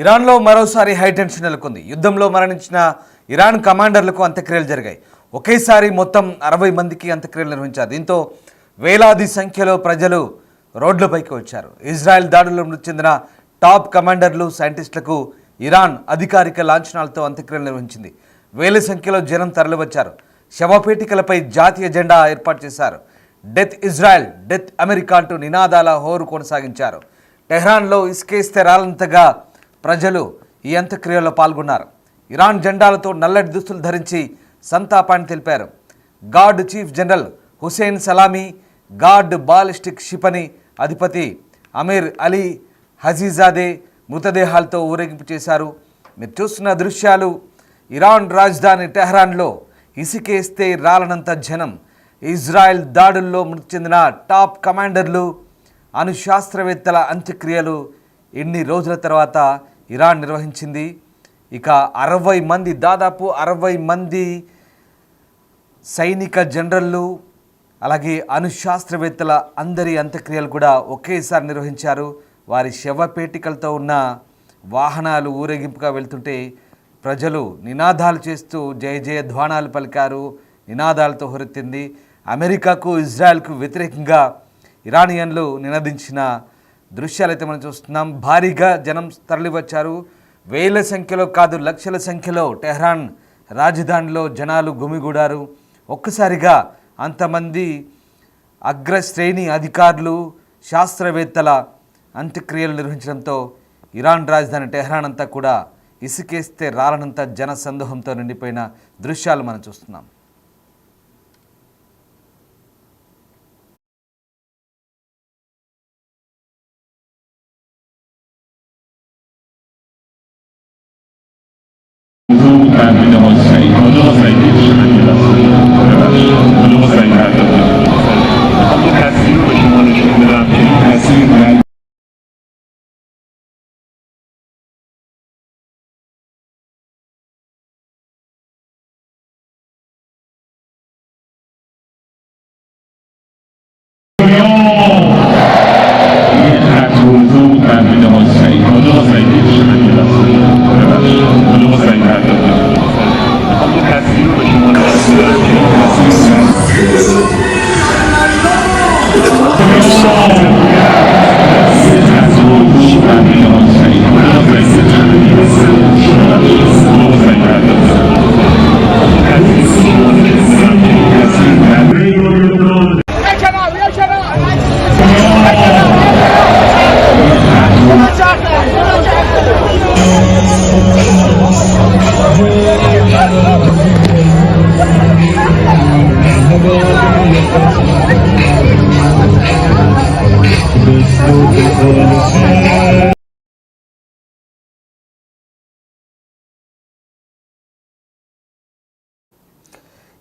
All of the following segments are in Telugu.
ఇరాన్లో మరోసారి హైటెన్షన్ నెలకొంది. యుద్ధంలో మరణించిన ఇరాన్ కమాండర్లకు అంత్యక్రియలు జరిగాయి. ఒకేసారి మొత్తం 60 మందికి అంత్యక్రియలు నిర్వహించారు. దీంతో వేలాది సంఖ్యలో ప్రజలు రోడ్లపైకి వచ్చారు. ఇజ్రాయెల్ దాడుల్లో మృతి చెందిన టాప్ కమాండర్లు, సైంటిస్టులకు ఇరాన్ అధికారిక లాంఛనాలతో అంత్యక్రియలు నిర్వహించింది. వేల సంఖ్యలో జనం తరలివచ్చారు. శవపేటికలపై జాతీయ జెండా ఏర్పాటు చేశారు. డెత్ ఇజ్రాయెల్, డెత్ అమెరికా అంటూ నినాదాల హోరు కొనసాగించారు. టెహ్రాన్లో ఇసుకేస్తే రాలంతగా ప్రజలు ఈ అంత్యక్రియల్లో పాల్గొన్నారు. ఇరాన్ జెండాలతో నల్లటి దుస్తులు ధరించి సంతాపాన్ని తెలిపారు. Guard chief general Hossein Salami, guard ballistic క్షిపణి అధిపతి అమీర్ అలీ హజీజాదే మృతదేహాలతో ఊరేగింపు చేశారు. మీరు చూస్తున్న దృశ్యాలు ఇరాన్ రాజధాని టెహ్రాన్లో ఇసుకేస్తే రాలనంత జనం. ఇజ్రాయెల్ దాడుల్లో మృతి చెందిన టాప్ కమాండర్లు, అణుశాస్త్రవేత్తల అంత్యక్రియలు ఎన్ని రోజుల తర్వాత ఇరాన్ నిర్వహించింది. ఇక 60 మంది, దాదాపు 60 మంది సైనిక జనరళ్ళు, అలాగే అణుశాస్త్రవేత్తల అందరి అంత్యక్రియలు కూడా ఒకేసారి నిర్వహించారు. వారి శవపేటికలతో ఉన్న వాహనాలు ఊరేగింపుగా వెళ్తుంటే ప్రజలు నినాదాలు చేస్తూ జయ జయ ధ్వానాలు పలికారు. నినాదాలతో హోరెత్తింది. అమెరికాకు, ఇజ్రాయెల్కు వ్యతిరేకంగా ఇరానియన్లు నినదించిన దృశ్యాలైతే మనం చూస్తున్నాం. భారీగా జనం తరలివచ్చారు. వేల సంఖ్యలో కాదు, లక్షల సంఖ్యలో టెహ్రాన్ రాజధానిలో జనాలు గుమిగూడారు. ఒక్కసారిగా అంతమంది అగ్రశ్రేణి అధికారులు, శాస్త్రవేత్తల అంత్యక్రియలు నిర్వహించడంతో ఇరాన్ రాజధాని టెహ్రాన్ అంతా కూడా ఇసుకేస్తే రాలనంత జన సందోహంతో నిండిపోయిన దృశ్యాలు మనం చూస్తున్నాం.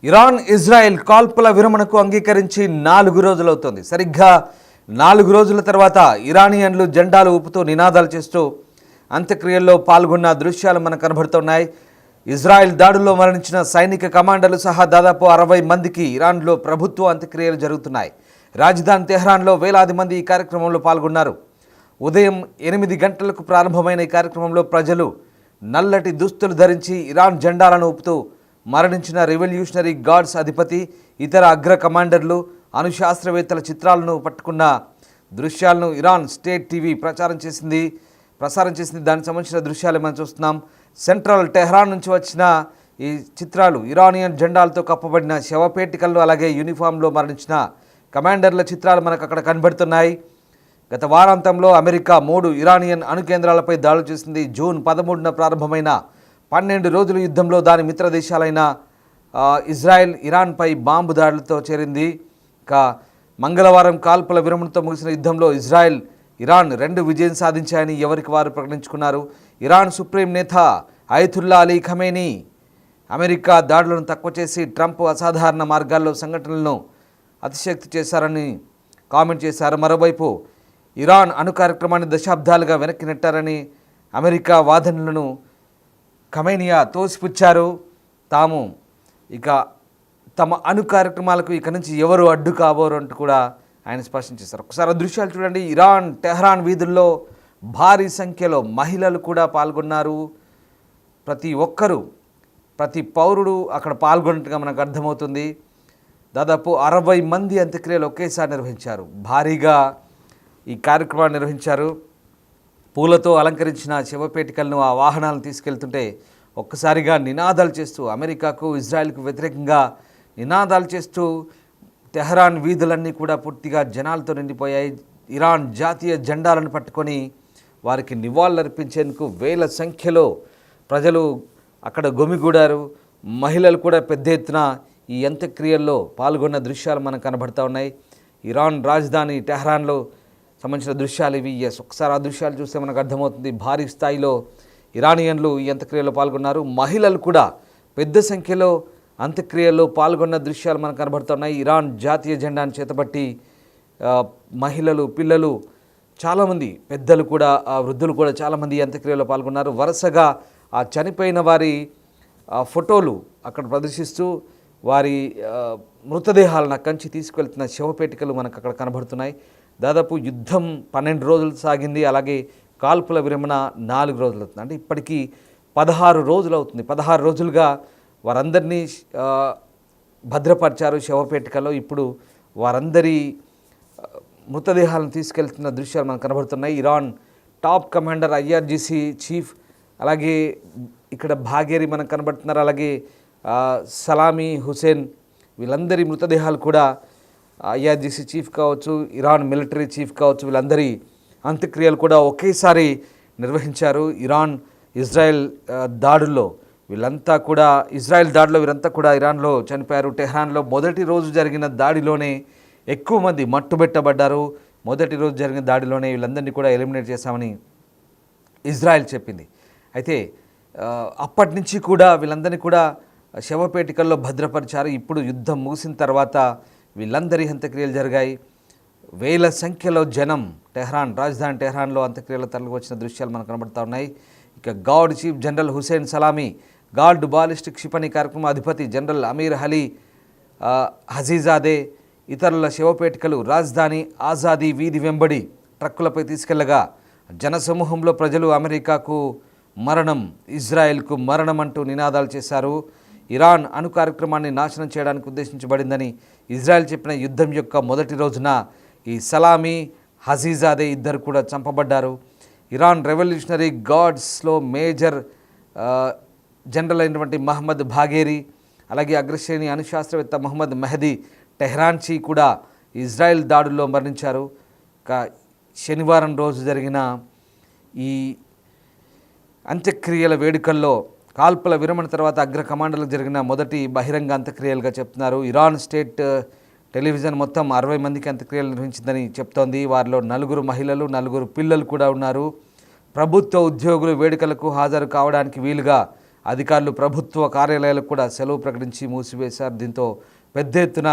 ఇరాన్ ఇజ్రాయెల్ కాల్పుల విరమణకు అంగీకరించి 4 రోజులవుతోంది. సరిగ్గా 4 రోజుల తర్వాత ఇరానియన్లు జెండాలు ఊపుతూ నినాదాలు చేస్తూ అంత్యక్రియల్లో పాల్గొన్న దృశ్యాలు మనకు కనబడుతున్నాయి. ఇజ్రాయెల్ దాడుల్లో మరణించిన సైనిక కమాండర్లు సహా దాదాపు 60 మందికి ఇరాన్లో ప్రభుత్వ అంత్యక్రియలు జరుగుతున్నాయి. రాజధాని తెహ్రాన్లో వేలాది మంది ఈ కార్యక్రమంలో పాల్గొన్నారు. ఉదయం 8 గంటలకు ప్రారంభమైన ఈ కార్యక్రమంలో ప్రజలు నల్లటి దుస్తులు ధరించి ఇరాన్ జెండాలను ఊపుతూ మరణించిన రెవల్యూషనరీ గార్డ్స్ అధిపతి, ఇతర అగ్ర కమాండర్లు, అణుశాస్త్రవేత్తల చిత్రాలను పట్టుకున్న దృశ్యాలను ఇరాన్ స్టేట్ టీవీ ప్రసారం చేసింది. దానికి సంబంధించిన దృశ్యాలు మనం చూస్తున్నాం. సెంట్రల్ టెహ్రాన్ నుంచి వచ్చిన ఈ చిత్రాలు ఇరానియన్ జెండాలతో కప్పబడిన శవపేటికల్లో, అలాగే యూనిఫామ్లో మరణించిన కమాండర్ల చిత్రాలు మనకు అక్కడ కనబడుతున్నాయి. గత వారాంతంలో అమెరికా 3 ఇరానియన్ అణు కేంద్రాలపై దాడులు చేసింది. జూన్ 13న ప్రారంభమైన 12 రోజుల యుద్ధంలో దాని మిత్ర దేశాలైన ఇజ్రాయెల్ ఇరాన్పై బాంబు దాడులతో చేరింది. ఇక మంగళవారం కాల్పుల విరమణతో ముగిసిన యుద్ధంలో ఇజ్రాయెల్, ఇరాన్ 2 విజయం సాధించాయని ఎవరికి వారు ప్రకటించుకున్నారు. ఇరాన్ సుప్రీం నేత అయతుల్లా అలీ ఖమేనీ అమెరికా దాడులను తక్కువ చేసి ట్రంప్ అసాధారణ మార్గాల్లో సంఘటనలను అతిశక్తి చేశారని కామెంట్ చేశారు. మరోవైపు ఇరాన్ అణు కార్యక్రమాన్ని దశాబ్దాలుగా వెనక్కి నెట్టారని అమెరికా వాదనలను ఖమేనియా తోసిపుచ్చారు. తాము ఇక తమ అణు కార్యక్రమాలకు ఇక నుంచి ఎవరు అడ్డు కాబోరు అంటూ కూడా ఆయన స్పష్టం చేశారు. ఒకసారి దృశ్యాలు చూడండి. ఇరాన్ టెహ్రాన్ వీధుల్లో భారీ సంఖ్యలో మహిళలు కూడా పాల్గొన్నారు. ప్రతి పౌరుడు అక్కడ పాల్గొన్నట్టుగా మనకు అర్థమవుతుంది. దాదాపు 60 మంది అంత్యక్రియలు ఒకేసారి నిర్వహించారు. భారీగా ఈ కార్యక్రమాన్ని నిర్వహించారు. పూలతో అలంకరించిన శవపేటికలను ఆ వాహనాలను తీసుకెళ్తుంటే ఒక్కసారిగా నినాదాలు చేస్తూ అమెరికాకు ఇజ్రాయెల్కు వ్యతిరేకంగా నినాదాలు చేస్తూ తెహరాన్ వీధులన్నీ కూడా పూర్తిగా జనాలతో నిండిపోయాయి. ఇరాన్ జాతీయ జెండాలను పట్టుకొని వారికి నివాళులర్పించేందుకు వేల సంఖ్యలో ప్రజలు అక్కడ గుమిగూడారు. మహిళలు కూడా పెద్ద ఎత్తున ఈ అంత్యక్రియల్లో పాల్గొన్న దృశ్యాలు మనకు కనబడతా ఉన్నాయి. ఇరాన్ రాజధాని టెహరాన్లో సంబంధించిన దృశ్యాలు ఇవి. ఒకసారి ఆ దృశ్యాలు చూస్తే మనకు అర్థమవుతుంది. భారీ స్థాయిలో ఇరానియన్లు ఈ అంత్యక్రియలో పాల్గొన్నారు. మహిళలు కూడా పెద్ద సంఖ్యలో అంత్యక్రియల్లో పాల్గొన్న దృశ్యాలు మనకు కనబడుతున్నాయి. ఇరాన్ జాతీయ జెండాను చేతబట్టి మహిళలు, పిల్లలు, చాలామంది పెద్దలు కూడా, వృద్ధులు కూడా చాలామంది ఈ అంత్యక్రియలో పాల్గొన్నారు. వరుసగా ఆ చనిపోయిన వారి ఫోటోలు అక్కడ ప్రదర్శిస్తూ వారి మృతదేహాలను అక్కడి నుంచి తీసుకెళ్తున్న శవపేటికలు మనకు అక్కడ కనబడుతున్నాయి. దాదాపు యుద్ధం 12 రోజులు సాగింది. అలాగే కాల్పుల విరమణ 4 రోజులు అవుతుంది. అంటే ఇప్పటికీ 16 రోజులు అవుతుంది. 16 రోజులుగా వారందరినీ భద్రపరిచారు శవపేటికలో. ఇప్పుడు వారందరి మృతదేహాలను తీసుకెళ్తున్న దృశ్యాలు మనకు కనబడుతున్నాయి. Iran top commander IRGC chief, అలాగే ఇక్కడ బాఘేరి మనకు కనబడుతున్నారు. అలాగే సలామీ హుసేన్, వీళ్ళందరి మృతదేహాలు కూడా IRGC చీఫ్ కావచ్చు, ఇరాన్ మిలిటరీ చీఫ్ కావచ్చు, వీళ్ళందరి అంత్యక్రియలు కూడా ఒకేసారి నిర్వహించారు. ఇరాన్ ఇజ్రాయెల్ దాడుల్లో వీళ్ళంతా కూడా వీరంతా కూడా ఇరాన్లో చనిపోయారు. టెహ్రాన్లో మొదటి రోజు జరిగిన దాడిలోనే ఎక్కువ మంది మట్టుబెట్టబడ్డారు. మొదటి రోజు జరిగిన దాడిలోనే వీళ్ళందరినీ కూడా ఎలిమినేట్ చేశామని ఇజ్రాయెల్ చెప్పింది. అయితే అప్పటి నుంచి కూడా వీళ్ళందరినీ కూడా శవపేటికల్లో భద్రపరిచారు. ఇప్పుడు యుద్ధం ముగిసిన తర్వాత వీళ్ళందరి అంత్యక్రియలు జరిగాయి. వేల సంఖ్యలో జనం రాజధాని టెహ్రాన్లో అంత్యక్రియలు తరలికి వచ్చిన దృశ్యాలు మనకు కనబడుతూ ఉన్నాయి. ఇక guard chief general Hossein Salami, guard ballistic క్షిపణి కార్యక్రమం అధిపతి జనరల్ అమీర్ అలీ హజీజాదే ఇతరుల శవపేటికలు రాజధాని ఆజాదీ వీధి వెంబడి ట్రక్కులపై తీసుకెళ్లగా జనసమూహంలో ప్రజలు అమెరికాకు మరణం, ఇజ్రాయెల్కు మరణం అంటూ నినాదాలు చేశారు. ఇరాన్ అణు కార్యక్రమాన్ని నాశనం చేయడానికి ఉద్దేశించబడిందని ఇజ్రాయెల్ చెప్పిన యుద్ధం యొక్క మొదటి రోజున ఈ సలామీ, హజీజాదే ఇద్దరు కూడా చంపబడ్డారు. ఇరాన్ రెవల్యూషనరీ గార్డ్స్లో మేజర్ జనరల్ అయినటువంటి మహమ్మద్ బాఘేరి, అలాగే అగ్రశ్రేణి అణుశాస్త్రవేత్త మహమ్మద్ మెహదీ టెహ్రాన్చి కూడా ఇజ్రాయెల్ దాడుల్లో మరణించారు. శనివారం రోజు జరిగిన ఈ అంత్యక్రియల వేడుకల్లో కాల్పుల విరమణ తర్వాత అగ్ర కమాండర్లకు జరిగిన మొదటి బహిరంగ అంత్యక్రియలుగా చెప్తున్నారు. ఇరాన్ స్టేట్ టెలివిజన్ మొత్తం 60 మందికి అంత్యక్రియలు నిర్వహించిందని చెప్తోంది. వారిలో 4 మహిళలు, 4 పిల్లలు కూడా ఉన్నారు. ప్రభుత్వ ఉద్యోగులు వేడుకలకు హాజరు కావడానికి వీలుగా అధికారులు ప్రభుత్వ కార్యాలయాలకు కూడా సెలవు ప్రకటించి మూసివేశారు. దీంతో పెద్ద ఎత్తున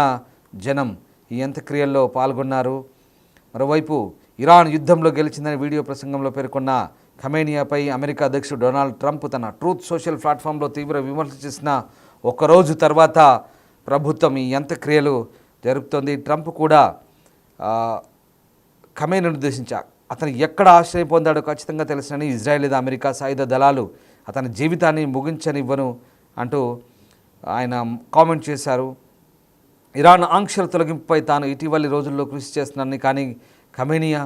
జనం ఈ అంత్యక్రియల్లో పాల్గొన్నారు. మరోవైపు ఇరాన్ యుద్ధంలో గెలిచిందని వీడియో ప్రసంగంలో పేర్కొన్న ఖమేనియాపై అమెరికా అధ్యక్షుడు డొనాల్డ్ ట్రంప్ తన ట్రూత్ సోషల్ ప్లాట్ఫామ్లో తీవ్ర విమర్శ చేసిన ఒకరోజు తర్వాత ప్రభుత్వం ఈ అంత్యక్రియలు జరుపుతోంది. ట్రంప్ కూడా ఖమేనీని ఉద్దేశించారు. అతను ఎక్కడ ఆశ్రయం పొందాడో ఖచ్చితంగా తెలుసునని, ఇజ్రాయెల్ లేదా అమెరికా సాయుధ దళాలు అతని జీవితాన్ని ముగించనివ్వను అంటూ ఆయన కామెంట్ చేశారు. ఇరాన్ ఆంక్షల తొలగింపుపై తాను ఇటీవలి రోజుల్లో కృషి చేస్తున్నానని, కానీ ఖమేనియా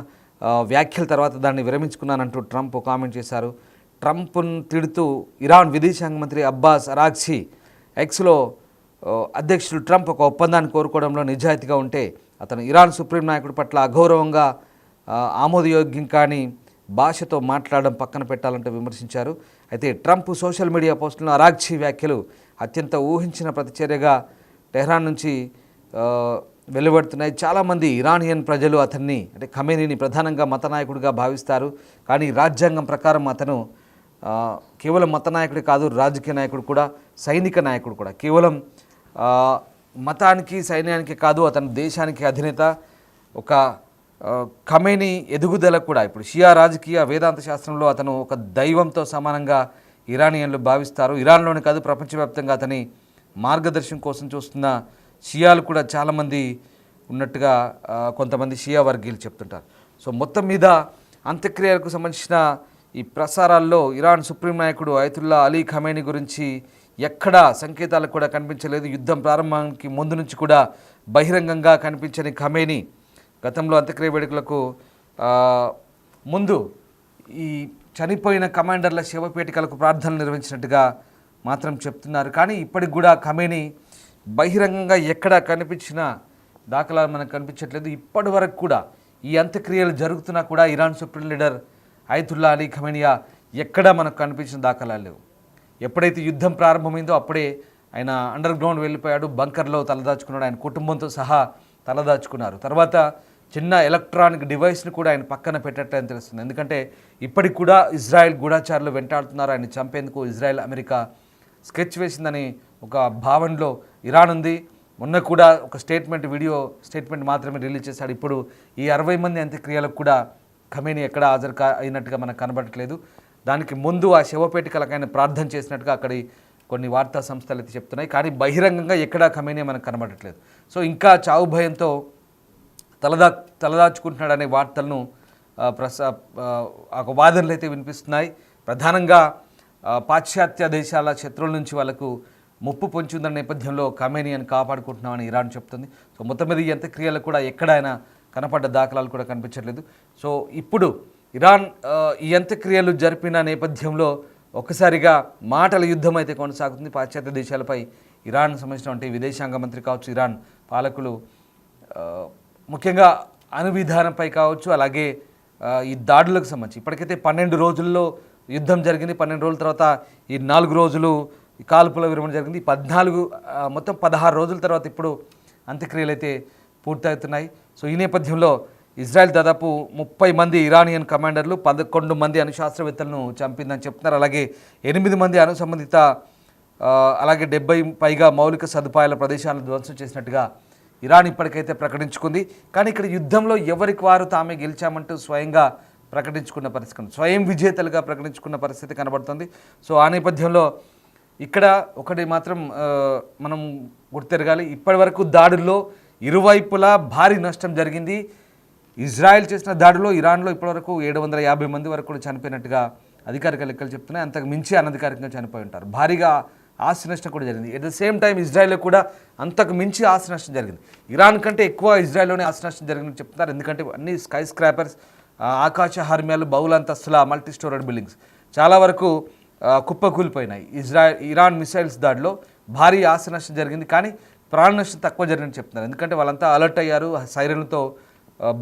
వ్యాఖ్యల తర్వాత దాన్ని విరమించుకున్నానంటూ ట్రంప్ కామెంట్ చేశారు. ట్రంప్ను తిడుతూ ఇరాన్ విదేశాంగ మంత్రి అబ్బాస్ అరాగ్చి ఎక్స్లో అధ్యక్షుడు ట్రంప్ ఒక ఒప్పందాన్ని కోరుకోవడంలో నిజాయితీగా ఉంటే అతను ఇరాన్ సుప్రీం నాయకుడి పట్ల అగౌరవంగా ఆమోదయోగ్యం కాని భాషతో మాట్లాడడం పక్కన పెట్టాలంటూ విమర్శించారు. అయితే ట్రంప్ సోషల్ మీడియా పోస్టులను అరాగ్చి వ్యాఖ్యలు అత్యంత ఊహించిన ప్రతిచర్యగా టెహ్రాన్ నుంచి వెలువడుతున్నాయి. చాలామంది ఇరానియన్ ప్రజలు అతన్ని, అంటే ఖమేనీని ప్రధానంగా మత నాయకుడిగా భావిస్తారు. కానీ రాజ్యాంగం ప్రకారం అతను కేవలం మత నాయకుడే కాదు, రాజకీయ నాయకుడు కూడా, సైనిక నాయకుడు కూడా. కేవలం మతానికి, సైన్యానికి కాదు, అతను దేశానికి అధినేత. ఒక ఖమేనీ ఎదుగుదల కూడా ఇప్పుడు షియా రాజకీయ వేదాంత శాస్త్రంలో అతను ఒక దైవంతో సమానంగా ఇరానియన్లు భావిస్తారు. ఇరాన్లోనే కాదు, ప్రపంచవ్యాప్తంగా అతని మార్గదర్శనం కోసం చూస్తున్న షియాలు కూడా చాలామంది ఉన్నట్టుగా కొంతమంది షియా వర్గీయులు చెప్తుంటారు. సో మొత్తం మీద అంత్యక్రియలకు సంబంధించిన ఈ ప్రసారాల్లో ఇరాన్ సుప్రీం నాయకుడు అయతుల్లా అలీ ఖమేనీ గురించి ఎక్కడా సంకేతాలు కూడా కనిపించలేదు. యుద్ధం ప్రారంభానికి ముందు నుంచి కూడా బహిరంగంగా కనిపించని ఖమేనీ గతంలో అంత్యక్రియ వేడుకలకు ముందు ఈ చనిపోయిన కమాండర్ల శవపేటికలకు ప్రార్థనలు నిర్వహించినట్టుగా మాత్రం చెప్తున్నారు. కానీ ఇప్పటికి కూడా ఖమేనీ బహిరంగంగా ఎక్కడా కనిపించిన దాఖలాలు మనకు కనిపించట్లేదు. ఇప్పటి వరకు కూడా ఈ అంత్యక్రియలు జరుగుతున్నా కూడా Iran supreme leader Ayatollah Ali ఖమేనియా ఎక్కడా మనకు కనిపించిన దాఖలాలు లేవు. ఎప్పుడైతే యుద్ధం ప్రారంభమైందో అప్పుడే ఆయన అండర్ గ్రౌండ్ వెళ్ళిపోయాడు, బంకర్లో తలదాచుకున్నాడు, ఆయన కుటుంబంతో సహా తలదాచుకున్నారు. తర్వాత చిన్న ఎలక్ట్రానిక్ డివైస్ని కూడా ఆయన పక్కన పెట్టట్లని తెలుస్తుంది. ఎందుకంటే ఇప్పటికి కూడా ఇజ్రాయెల్ గూఢాచారులు వెంటాడుతున్నారు, ఆయన చంపేందుకు ఇజ్రాయెల్ అమెరికా స్కెచ్ వేసిందని ఒక భావనలో ఇరాన్ ఉంది. మొన్న కూడా ఒక వీడియో స్టేట్మెంట్ మాత్రమే రిలీజ్ చేశాడు. ఇప్పుడు ఈ 60 మంది అంత్యక్రియలకు కూడా ఖమేనీ ఎక్కడ హాజరు అయినట్టుగా మనకు కనబడట్లేదు. దానికి ముందు ఆ శవపేటికలకు ఆయన ప్రార్థన చేసినట్టుగా అక్కడి కొన్ని వార్తా సంస్థలు అయితే చెప్తున్నాయి. కానీ బహిరంగంగా ఎక్కడా ఖమేనీ మనకు కనబడట్లేదు. సో ఇంకా చావు భయంతో తలదాచుకుంటున్నాడనే వార్తలను వాదనలు అయితే వినిపిస్తున్నాయి. ప్రధానంగా పాశ్చాత్య దేశాల శత్రువుల నుంచి వాళ్ళకు ముప్పు పొంచి ఉందన్న నేపథ్యంలో ఖమేనీని కాపాడుకుంటున్నామని ఇరాన్ చెప్తుంది. సో మొత్తం మీద ఈ అంత్యక్రియలు కూడా ఎక్కడైనా కనపడ్డ దాఖలాలు కూడా కనిపించట్లేదు. సో ఇప్పుడు ఇరాన్ ఈ అంత్యక్రియలు జరిపిన నేపథ్యంలో ఒక్కసారిగా మాటల యుద్ధం అయితే కొనసాగుతుంది. పాశ్చాత్య దేశాలపై ఇరాన్ సంబంధించినటువంటి విదేశాంగ మంత్రి కావచ్చు, ఇరాన్ పాలకులు ముఖ్యంగా అణు విధానంపై కావచ్చు, అలాగే ఈ దాడులకు సంబంధించి ఇప్పటికైతే 12 రోజుల్లో యుద్ధం జరిగింది. 12 రోజుల తర్వాత ఈ 4 రోజులు కాల్పుల విరమణ జరిగింది. 16 రోజుల తర్వాత ఇప్పుడు అంత్యక్రియలు అయితే పూర్తవుతున్నాయి. సో ఈ నేపథ్యంలో ఇజ్రాయెల్ దాదాపు 30 మంది ఇరానియన్ కమాండర్లు, 11 మంది అణు శాస్త్రవేత్తలను చంపిందని చెప్తున్నారు. అలాగే 8 మంది అణు సంబంధిత అలాగే 70 పైగా మౌలిక సదుపాయాల ప్రదేశాలను ధ్వంసం చేసినట్టుగా ఇరాన్ ఇప్పటికైతే ప్రకటించుకుంది. కానీ ఇక్కడ యుద్ధంలో ఎవరికి వారు తామే గెలిచామంటూ స్వయంగా ప్రకటించుకున్న పరిస్థితి, స్వయం విజేతలుగా ప్రకటించుకున్న పరిస్థితి కనబడుతుంది. సో ఆ నేపథ్యంలో ఇక్కడ ఒకటి మాత్రం మనం గుర్తెరగాలి, ఇప్పటి వరకు దాడుల్లో ఇరువైపులా భారీ నష్టం జరిగింది. ఇజ్రాయెల్ చేసిన దాడిలో ఇరాన్లో ఇప్పటివరకు 750 మంది వరకు కూడా చనిపోయినట్టుగా అధికారిక లెక్కలు చెప్తున్నాయి. అంతకు మించి అనధికారికంగా చనిపోయి ఉంటారు. భారీగా ఆస్తి నష్టం కూడా జరిగింది. ఎట్ ద సేమ్ టైం ఇజ్రాయెల్లో కూడా అంతకు మించి ఆస్తి నష్టం జరిగింది. ఇరాన్ కంటే ఎక్కువ ఇజ్రాయెల్లోనే ఆస్తి నష్టం జరిగిందని చెప్తున్నారు. ఎందుకంటే అన్ని స్కై స్క్రాపర్స్, ఆకాశ హార్మ్యాలు, బహుళంతస్తుల మల్టీ స్టోరేడ్ బిల్డింగ్స్ చాలా వరకు కుప్పకూలిపోయినాయి. ఇరాన్ మిసైల్స్ దాడిలో భారీ ఆస్తి నష్టం జరిగింది, కానీ ప్రాణ నష్టం తక్కువ జరిగిందని చెప్తున్నారు. ఎందుకంటే వాళ్ళంతా అలర్ట్ అయ్యారు, సైరన్లతో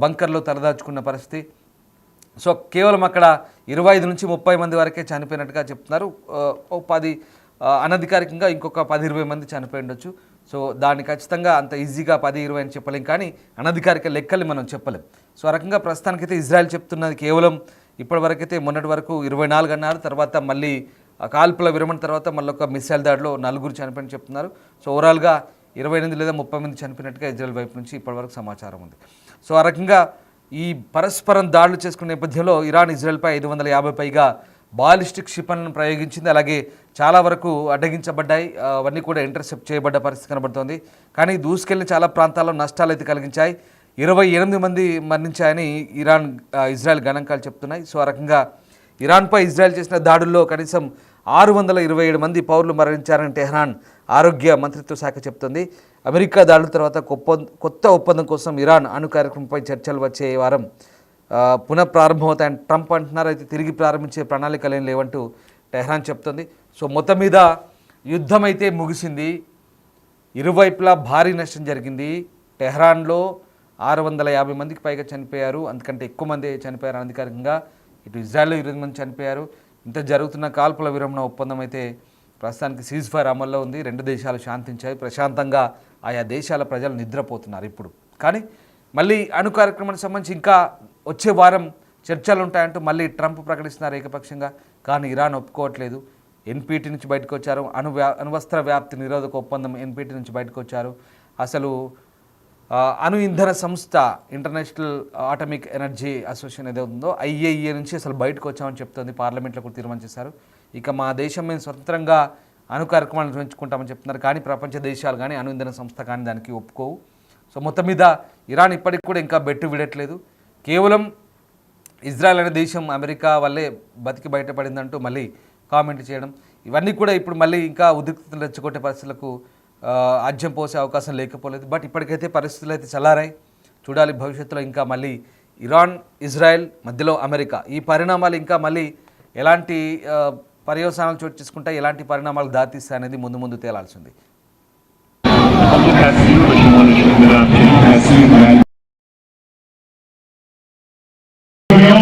బంకర్లో తలదాచుకున్న పరిస్థితి. సో కేవలం అక్కడ 25 నుంచి 30 మంది వరకే చనిపోయినట్టుగా చెప్తున్నారు. 10 అనధికారికంగా ఇంకొక 10-20 మంది చనిపోయి ఉండొచ్చు. సో దాన్ని ఖచ్చితంగా అంత ఈజీగా 10-20 అని చెప్పలేం, కానీ అనధికారిక లెక్కలు మనం చెప్పలేం. సో ఆ రకంగా ప్రస్తుతానికైతే ఇజ్రాయెల్ చెప్తున్నది కేవలం ఇప్పటివరకైతే మొన్నటి వరకు 24 అన్నారు. తర్వాత మళ్ళీ కాల్పుల విరమణ తర్వాత మళ్ళీ ఒక మిసైల్ దాడిలో 4 చనిపోయినని చెప్తున్నారు. సో ఓవరాల్గా 28 లేదా 30 మంది చనిపోయినట్టుగా ఇజ్రాయెల్ వైపు నుంచి ఇప్పటివరకు సమాచారం ఉంది. సో ఆ రకంగా ఈ పరస్పరం దాడులు చేసుకునే నేపథ్యంలో ఇరాన్ ఇజ్రాయెల్పై 550 పైగా బాలిస్టిక్ క్షిపణులను ప్రయోగించింది. అలాగే చాలా వరకు అడ్డగించబడ్డాయి, అవన్నీ కూడా ఇంటర్సెప్ట్ చేయబడ్డ పరిస్థితి కనబడుతోంది. కానీ దూసుకెళ్లిన చాలా ప్రాంతాల్లో నష్టాలు అయితే కలిగించాయి. 28 మంది మరణించాయని ఇజ్రాయెల్ గణాంకాలు చెప్తున్నాయి. సో ఆ రకంగా ఇరాన్పై ఇజ్రాయెల్ చేసిన దాడుల్లో కనీసం 627 మంది పౌరులు మరణించారని టెహ్రాన్ ఆరోగ్య మంత్రిత్వ శాఖ చెప్తుంది. అమెరికా దాడుల తర్వాత కొత్త ఒప్పందం కోసం ఇరాన్ అణు కార్యక్రమంపై చర్చలు వచ్చే వారం పునఃప్రారంభమవుతాయని ట్రంప్ అంటున్నారు. అయితే తిరిగి ప్రారంభించే ప్రణాళికలేం లేవంటూ టెహ్రాన్ చెప్తుంది. సో మొత్తం మీద యుద్ధం అయితే ముగిసింది, ఇరువైపులా భారీ నష్టం జరిగింది. టెహ్రాన్లో 650 మందికి పైగా చనిపోయారు, అంతకంటే ఎక్కువ మంది చనిపోయారు అనధికారికంగా. ఇటు ఇజ్రాయెల్లో 20 మంది చనిపోయారు. ఇంత జరుగుతున్న కాల్పుల విరమణ ఒప్పందం అయితే ప్రస్తుతానికి సీజ్ ఫైర్ అమల్లో ఉంది. 2 దేశాలు శాంతించాయి, ప్రశాంతంగా ఆయా దేశాల ప్రజలు నిద్రపోతున్నారు ఇప్పుడు. కానీ మళ్ళీ అణు కార్యక్రమానికి సంబంధించి ఇంకా వచ్చే వారం చర్చలు ఉంటాయంటూ మళ్ళీ ట్రంప్ ప్రకటిస్తున్నారు ఏకపక్షంగా. కానీ ఇరాన్ ఒప్పుకోవట్లేదు. ఎన్పిటి నుంచి బయటకు వచ్చారు, అణువస్త్ర వ్యాప్తి నిరోధక ఒప్పందం ఎన్పిటి నుంచి బయటకు వచ్చారు. అసలు అణు ఇంధన సంస్థ ఇంటర్నేషనల్ ఆటమిక్ ఎనర్జీ అసోసియేషన్ ఏదో ఉందో IAEA నుంచి అసలు బయటకు వచ్చామని చెప్తుంది. పార్లమెంట్లో కూడా తీర్మానం చేశారు. ఇక మా దేశం మేము స్వతంత్రంగా అణు కార్యక్రమాలు నిర్వహించుకుంటామని చెప్తున్నారు. కానీ ప్రపంచ దేశాలు కానీ అణు ఇంధన సంస్థ కానీ దానికి ఒప్పుకోవు. సో మొత్తం మీద ఇరాన్ ఇప్పటికి కూడా ఇంకా బెట్టు విడట్లేదు. కేవలం ఇజ్రాయెల్ అనే దేశం అమెరికా వల్లే బతికి బయటపడిందంటూ మళ్ళీ కామెంట్ చేయడం, ఇవన్నీ కూడా ఇప్పుడు మళ్ళీ ఇంకా ఉద్రిక్తతలు రెచ్చగొట్టే పరిస్థితులకు ఆజ్యం పోసే అవకాశం లేకపోలేదు. బట్ ఇప్పటికైతే పరిస్థితులు అయితే చల్లారాయి. చూడాలి భవిష్యత్తులో ఇంకా మళ్ళీ ఇరాన్ ఇజ్రాయెల్ మధ్యలో అమెరికా ఈ పరిణామాలు ఇంకా మళ్ళీ ఎలాంటి పర్యవసానాలు చోటు చేసుకుంటాయి, ఎలాంటి పరిణామాలు దారితీస్తాయి అనేది ముందు ముందు తేలాల్సింది.